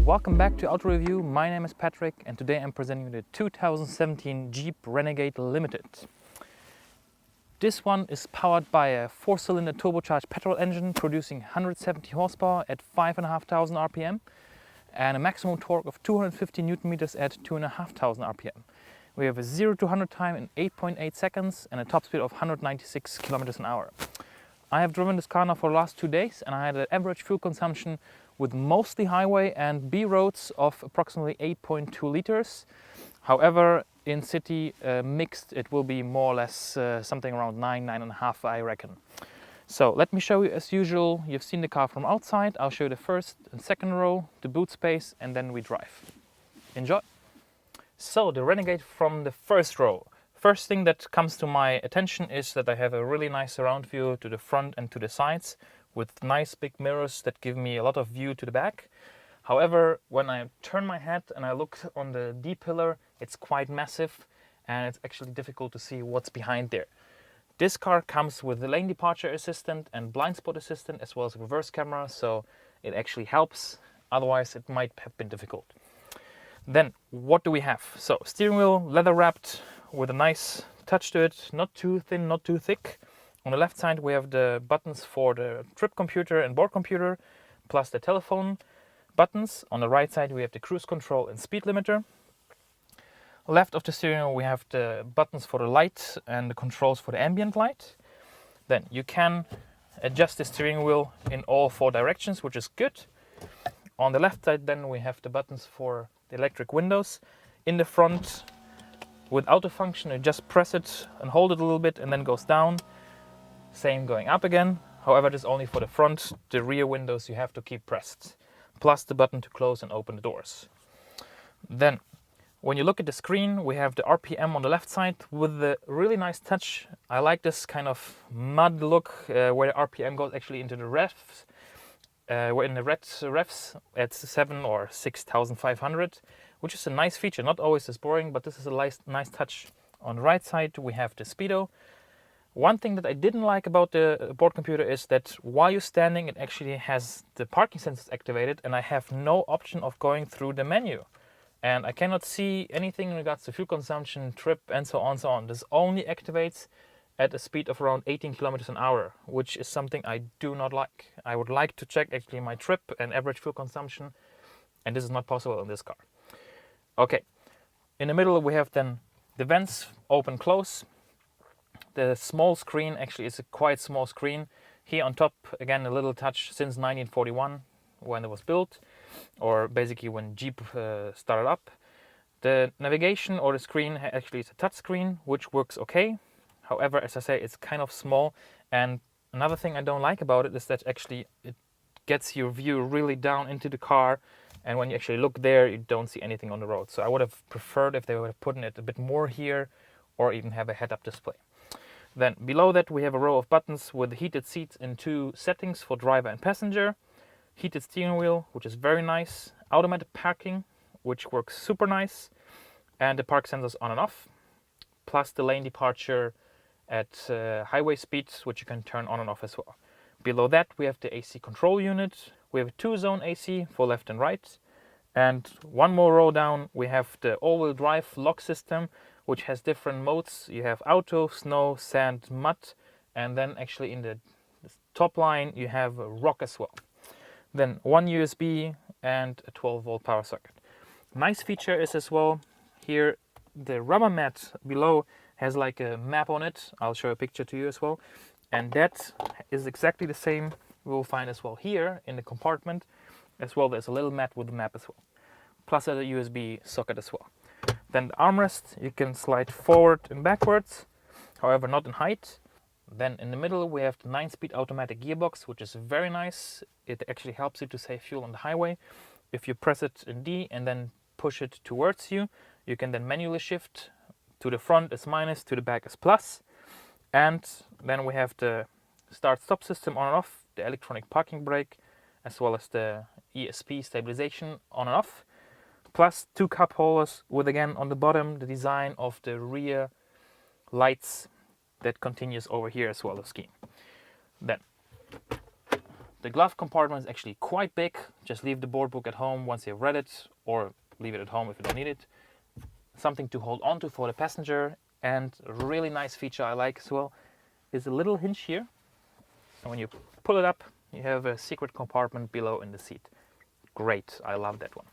Welcome back to AutoReview. My name is Patrick and today I'm presenting the 2017 Jeep Renegade Limited. This one is powered by a 4-cylinder turbocharged petrol engine producing 170 horsepower at 5,500 RPM and a maximum torque of 250 Newton meters at 2,500 RPM. We have a 0 to 100 time in 8.8 seconds and a top speed of 196 kilometers an hour. I have driven this car now for the last 2 days and I had an average fuel consumption with mostly highway and B roads of approximately 8.2 liters. However, in city mixed it will be more or less something around 9.5 I reckon. So let me show you as usual. You've seen the car from outside. I'll show you the first and second row, the boot space, and then we drive. Enjoy! So the Renegade from the first row. First thing that comes to my attention is that I have a really nice surround view to the front and to the sides with nice big mirrors that give me a lot of view to the back. However, when I turn my head and I look on the D-pillar, it's quite massive and it's actually difficult to see what's behind there. This car comes with the lane departure assistant and blind spot assistant as well as a reverse camera, so it actually helps, otherwise it might have been difficult. Then what do we have? So steering wheel leather wrapped with a nice touch to it, not too thin, not too thick. On the left side we have the buttons for the trip computer and board computer, plus the telephone buttons. On the right side we have the cruise control and speed limiter. Left of the steering wheel we have the buttons for the light and the controls for the ambient light. Then you can adjust the steering wheel in all 4 directions, which is good. On the left side then we have the buttons for the electric windows. In the front, with auto function, you just press it and hold it a little bit and then goes down. Same going up again. However, this is only for the front. The rear windows you have to keep pressed. Plus the button to close and open the doors. Then, when you look at the screen, we have the RPM on the left side with the really nice touch. I like this kind of mud look where the RPM goes actually into the revs. We're in the red revs at 7 or 6,500, which is a nice feature. Not always as boring, but this is a nice touch. On the right side, we have the speedo. One thing that I didn't like about the board computer is that while you're standing, it actually has the parking sensors activated, and I have no option of going through the menu. And I cannot see anything in regards to fuel consumption, trip, and so on, so on. This only activates at a speed of around 18 kilometers an hour, which is something I do not like. I would like to check actually my trip and average fuel consumption, and this is not possible in this car. Okay, in the middle we have then the vents, open, close. The small screen actually is a quite small screen. Here on top, again, a little touch since 1941 when it was built, or basically when Jeep started up. The navigation or the screen actually is a touch screen, which works okay. However, as I say, it's kind of small. And another thing I don't like about it is that actually it gets your view really down into the car. And when you actually look there, you don't see anything on the road. So I would have preferred if they would have put it a bit more here or even have a head-up display. Then below that we have a row of buttons with heated seats in 2 settings for driver and passenger. Heated steering wheel, which is very nice. Automatic parking, which works super nice. And the park sensors on and off. Plus the lane departure at highway speeds, which you can turn on and off as well. Below that we have the AC control unit. We have a 2-zone AC for left and right. And one more row down we have the all-wheel drive lock system, which has different modes. You have auto, snow, sand, mud, and then actually in the top line you have a rock as well. Then 1 USB and a 12-volt power socket. Nice feature is as well here the rubber mat below has like a map on it. I'll show a picture to you as well. And that is exactly the same we'll find as well here in the compartment. As well, there's a little mat with a map as well. Plus a USB socket as well. Then the armrest, you can slide forward and backwards, however not in height. Then in the middle we have the 9-speed automatic gearbox, which is very nice. It actually helps you to save fuel on the highway. If you press it in D and then push it towards you, you can then manually shift. To the front is minus, to the back is plus. And then we have the start-stop system on and off, the electronic parking brake, as well as the ESP stabilization on and off. Plus 2 cup holders with, again, on the bottom, the design of the rear lights that continues over here as well as skiing. Then The glove compartment is actually quite big. Just leave the board book at home once you've read it, or leave it at home if you don't need it. Something to hold on to for the passenger, and a really nice feature I like as well is a little hinge here. And when you pull it up, you have a secret compartment below in the seat. Great, I love that one.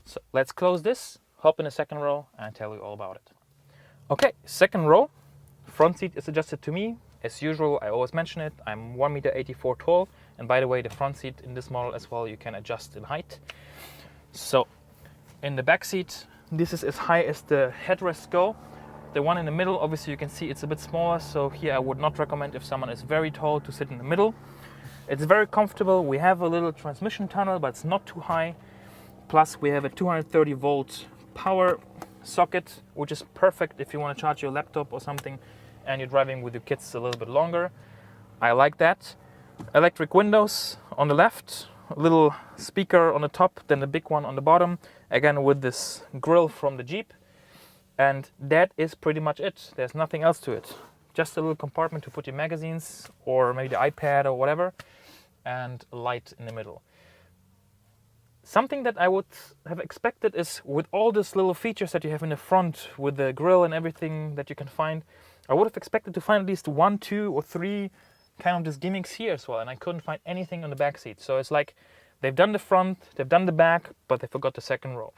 So let's close this, hop in the second row, and tell you all about it. Okay, second row. Front seat is adjusted to me. As usual, I always mention it, I'm 1.84 m tall, and by the way, the front seat in this model as well, you can adjust in height. So, in the back seat, this is as high as the headrests go. The one in the middle, obviously you can see it's a bit smaller, so here I would not recommend if someone is very tall to sit in the middle. It's very comfortable. We have a little transmission tunnel, but it's not too high. Plus we have a 230 volt power socket, which is perfect if you want to charge your laptop or something and you're driving with your kids a little bit longer. I like that. Electric windows on the left, a little speaker on the top, then the big one on the bottom, again with this grille from the Jeep. And that is pretty much it. There's nothing else to it. Just a little compartment to put your magazines or maybe the iPad or whatever, and a light in the middle. Something that I would have expected is, with all these little features that you have in the front, with the grille and everything that you can find, I would have expected to find at least 1, 2 or 3 kind of these gimmicks here as well, and I couldn't find anything on the back seat. So it's like they've done the front, they've done the back, but they forgot the second row.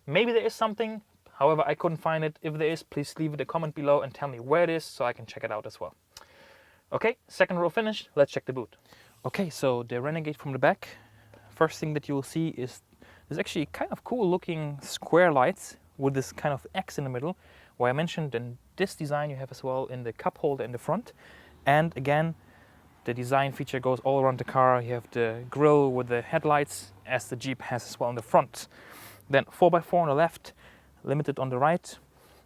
Maybe there is something, however I couldn't find it. If there is, please leave it a comment below and tell me where it is so I can check it out as well. Okay, second row finished, let's check the boot. Okay, so the Renegade from the back. First thing that you will see is there's actually kind of cool looking square lights with this kind of X in the middle, where I mentioned in this design you have as well in the cup holder in the front. And again, the design feature goes all around the car. You have the grille with the headlights, as the Jeep has as well in the front. Then 4x4 on the left, limited on the right,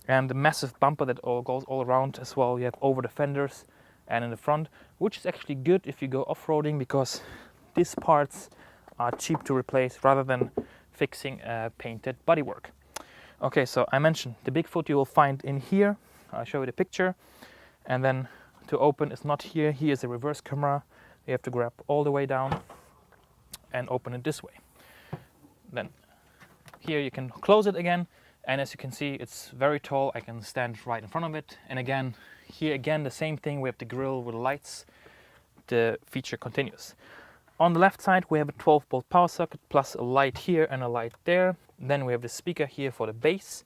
and the massive bumper that goes all around as well. You have over the fenders and in the front, which is actually good if you go off-roading, because these parts are cheap to replace rather than fixing painted bodywork. Okay, so I mentioned the Bigfoot you will find in here. I'll show you the picture. And then to open is not here. Here is a reverse camera. You have to grab all the way down and open it this way. Then here you can close it again. And as you can see, it's very tall. I can stand right in front of it. And again, here again, the same thing. We have the grille with the lights. The feature continues. On the left side, we have a 12-volt power socket plus a light here and a light there. Then we have the speaker here for the bass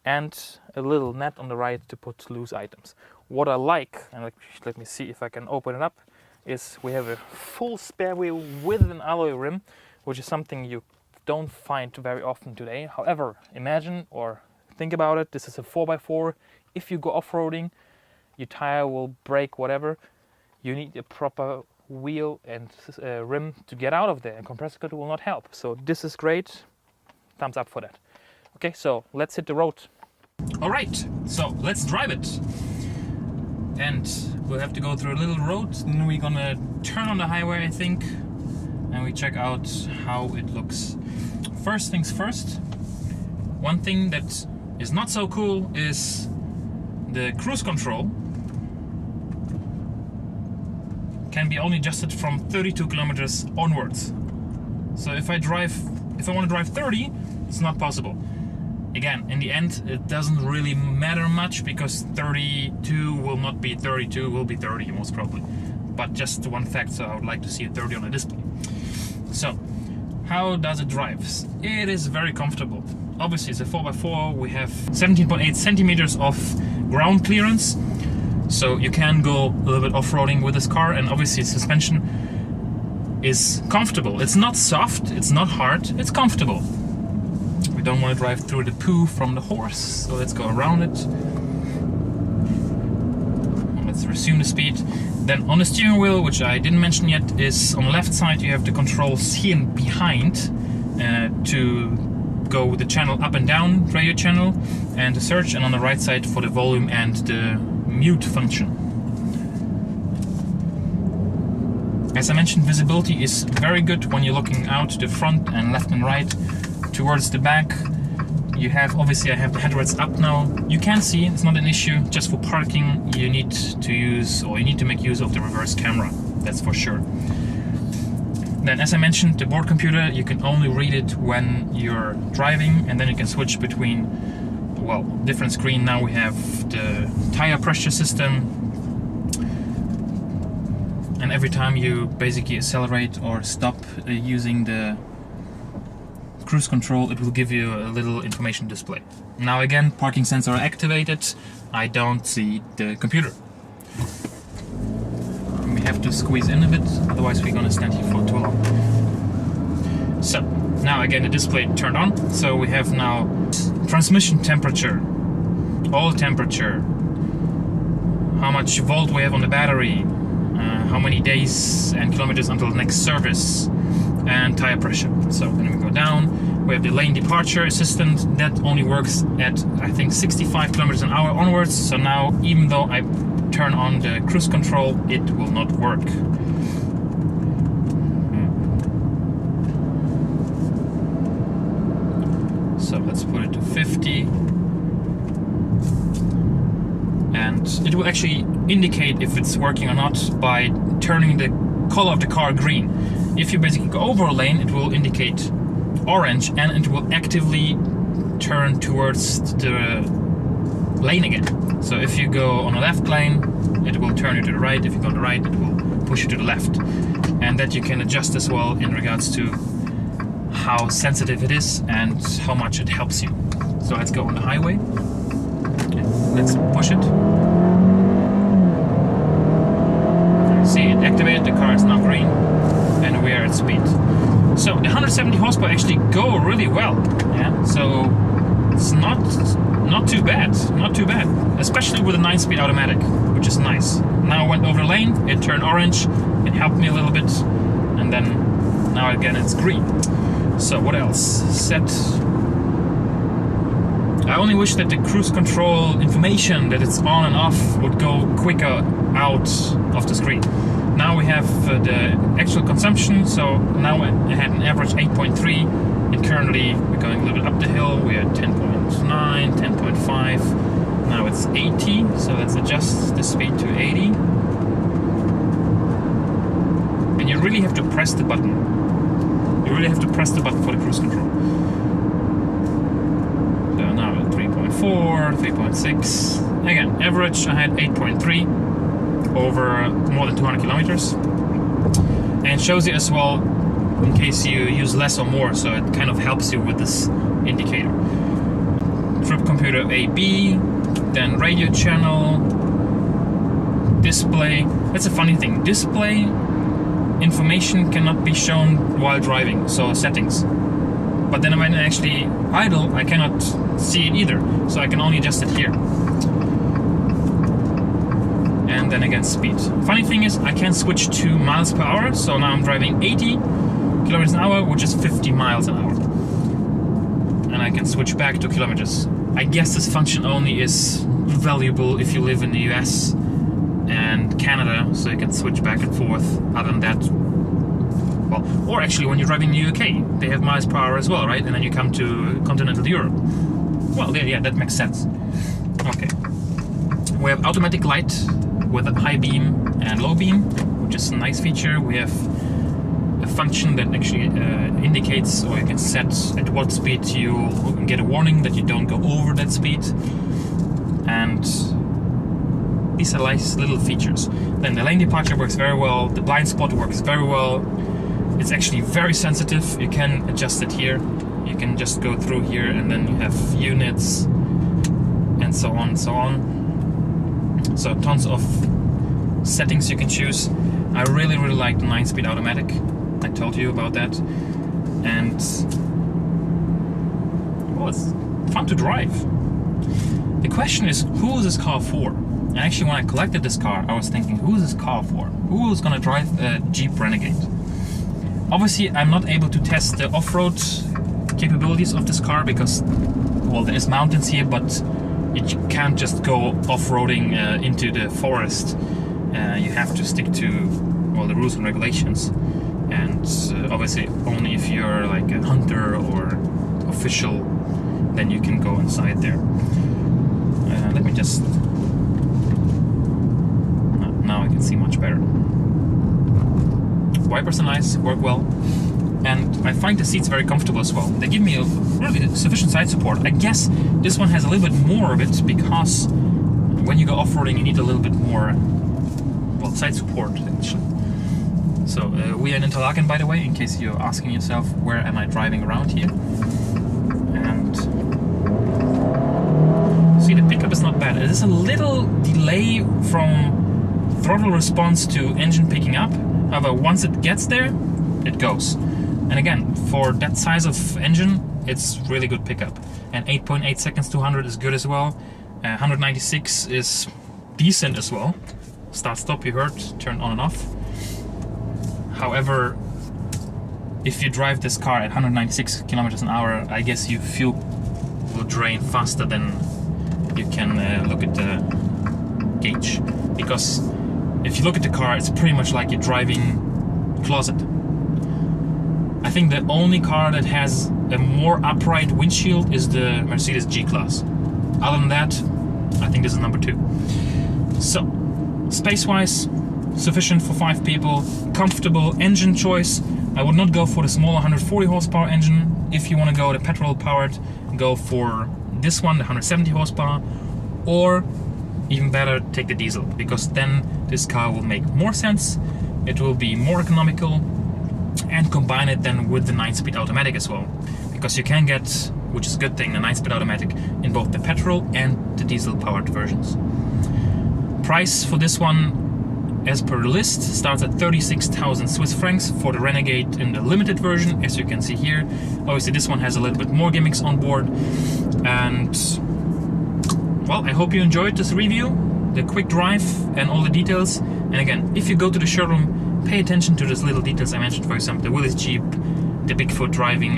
and a little net on the right to put loose items. What I like, and let me see if I can open it up, is we have a full spare wheel with an alloy rim, which is something you don't find very often today. However, imagine or think about it, this is a 4x4. If you go off-roading, your tire will break, whatever. You need a proper wheel and rim to get out of there, and compressor coating will not help. So this is great. Thumbs up for that. Okay, so let's hit the road. All right, so let's drive it. And we'll have to go through a little road, and we're gonna turn on the highway, I think, and we check out how it looks. First things first, one thing that is not so cool is the cruise control can be only adjusted from 32 kilometers onwards. So if I want to drive 30, it's not possible. Again, in the end, it doesn't really matter much, because 32 will not be 32, will be 30 most probably. But just one fact, so I would like to see a 30 on the display. So, how does it drive? It is very comfortable. Obviously, it's a 4x4. We have 17.8 centimeters of ground clearance. So you can go a little bit off-roading with this car, and obviously suspension is comfortable. It's not soft, it's not hard, it's comfortable. We don't want to drive through the poo from the horse, so let's go around it. Let's resume the speed. Then on the steering wheel, which I didn't mention yet, is on the left side you have the controls here and behind to go with the channel up and down, radio channel, and the search, and on the right side for the volume and the mute function. As I mentioned, visibility is very good when you're looking out to the front and left and right. Towards the back, you have, obviously I have the headrests up now. You can see, it's not an issue. Just for parking, you need to make use of the reverse camera, that's for sure. Then, as I mentioned, the board computer, you can only read it when you're driving, and then you can switch between, well, different screen. Now we have the tire pressure system, and every time you basically accelerate or stop using the cruise control, it will give you a little information display. Now again, parking sensor activated, I don't see the computer. We have to squeeze in a bit, otherwise we're gonna stand here for too long. So, now again the display turned on, so we have now transmission temperature, oil temperature, how much volt we have on the battery, how many days and kilometers until the next service, and tire pressure. So then we go down, we have the lane departure assistant that only works at I think 65 kilometers an hour onwards. So now even though I turn on the cruise control, it will not work. So let's put it to 50. And it will actually indicate if it's working or not by turning the color of the car green. If you basically go over a lane, it will indicate orange, and it will actively turn towards the lane again. So if you go on a left lane, it will turn you to the right. If you go on the right, it will push you to the left. And that you can adjust as well in regards to how sensitive it is and how much it helps you. So let's go on the highway. Let's push it. See, it activated, the car is now green, and we are at speed. So the 170 horsepower actually go really well. Yeah, so it's not too bad, not too bad, especially with a 9-speed automatic, which is nice. Now I went over the lane, it turned orange, it helped me a little bit, and then now again it's green. So what else? Set. I only wish that the cruise control information that it's on and off would go quicker out of the screen. Now we have the actual consumption, so now I had an average 8.3, and currently we're going a little bit up the hill. We're at 10.9, 10.5, now it's 80, so let's adjust the speed to 80. And you really have to press the button. You really have to press the button for the cruise control. So now at 3.4, 3.6. Again, average I had 8.3 over more than 200 kilometers. And it shows you as well in case you use less or more, so it kind of helps you with this indicator. Trip computer AB, then radio channel, display. That's a funny thing. Display information cannot be shown while driving, so settings. But then when I actually idle, I cannot see it either, so I can only adjust it here. And then again, speed. Funny thing is, I can switch to miles per hour, so now I'm driving 80 kilometers an hour, which is 50 miles an hour. And I can switch back to kilometers. I guess this function only is valuable if you live in the US and Canada, so you can switch back and forth. Other than that, well, or actually when you're driving in the UK, they have miles per hour as well, right? And then you come to continental Europe. Well, yeah, that makes sense. Okay. We have automatic light with a high beam and low beam, which is a nice feature. We have a function that actually indicates, or you can set at what speed you get a warning that you don't go over that speed. And these are nice little features. Then the lane departure works very well. The blind spot works very well. It's actually very sensitive. You can adjust it here. You can just go through here, and then you have units and so on and so on. So tons of settings you can choose. I really like the 9-speed automatic. I told you about that. And well, it's fun to drive. The question is, who is this car for? And actually, when I collected this car, I was thinking, who is this car for? Who is gonna drive a Jeep Renegade? Obviously, I'm not able to test the off-road capabilities of this car because, well, there is mountains here, but you can't just go off-roading into the forest. You have to stick to all the rules and regulations, and obviously only if you're like a hunter or official, then you can go inside there. Let me just... now I can see much better. wipers are nice, work well, and I find the seats very comfortable as well. They give me a really sufficient side support. I guess this one has a little bit more of it because when you go off-roading you need a little bit more, well, side support actually. So we are in Interlaken, by the way, in case you're asking yourself where am I driving around here. And see, the pickup is not bad. It is a little delay from throttle response to engine picking up. However, once it gets there, it goes. And again, for that size of engine, it's really good pickup. And 8.8 seconds to 100 is good as well. 196 is decent as well. Start stop, you heard, turn on and off. However, if you drive this car at 196 kilometers an hour, I guess your fuel will drain faster than you can look at the gauge. Because if you look at the car, it's pretty much like you're driving a closet. I think the only car that has a more upright windshield is the Mercedes G-Class. Other than that, I think this is number 2. So, space-wise, sufficient for 5 people, comfortable engine choice. I would not go for the smaller 140 horsepower engine. If you want to go the petrol powered, go for this one, the 170 horsepower, or even better, take the diesel, because then this car will make more sense, it will be more economical, and combine it then with the 9-speed automatic as well, because you can get, which is a good thing, the 9-speed automatic in both the petrol and the diesel powered versions. Price for this one, as per the list, starts at 36,000 Swiss francs for the Renegade in the limited version, as you can see here. Obviously this one has a little bit more gimmicks on board, and well, I hope you enjoyed this review, the quick drive and all the details. And again, if you go to the showroom, pay attention to those little details I mentioned, for example, the Willys Jeep, the Bigfoot driving,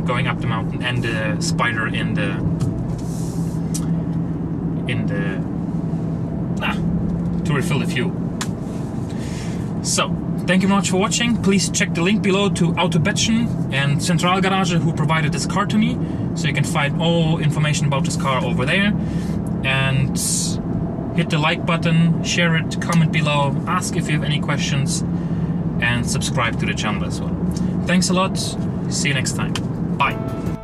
going up the mountain, and the Spider to refill the fuel. So, thank you very much for watching. Please check the link below to AutoBetzen and Zentralgarage, who provided this car to me, so you can find all information about this car over there. And hit the like button, share it, comment below, ask if you have any questions, and subscribe to the channel as well. Thanks a lot. See you next time. Bye.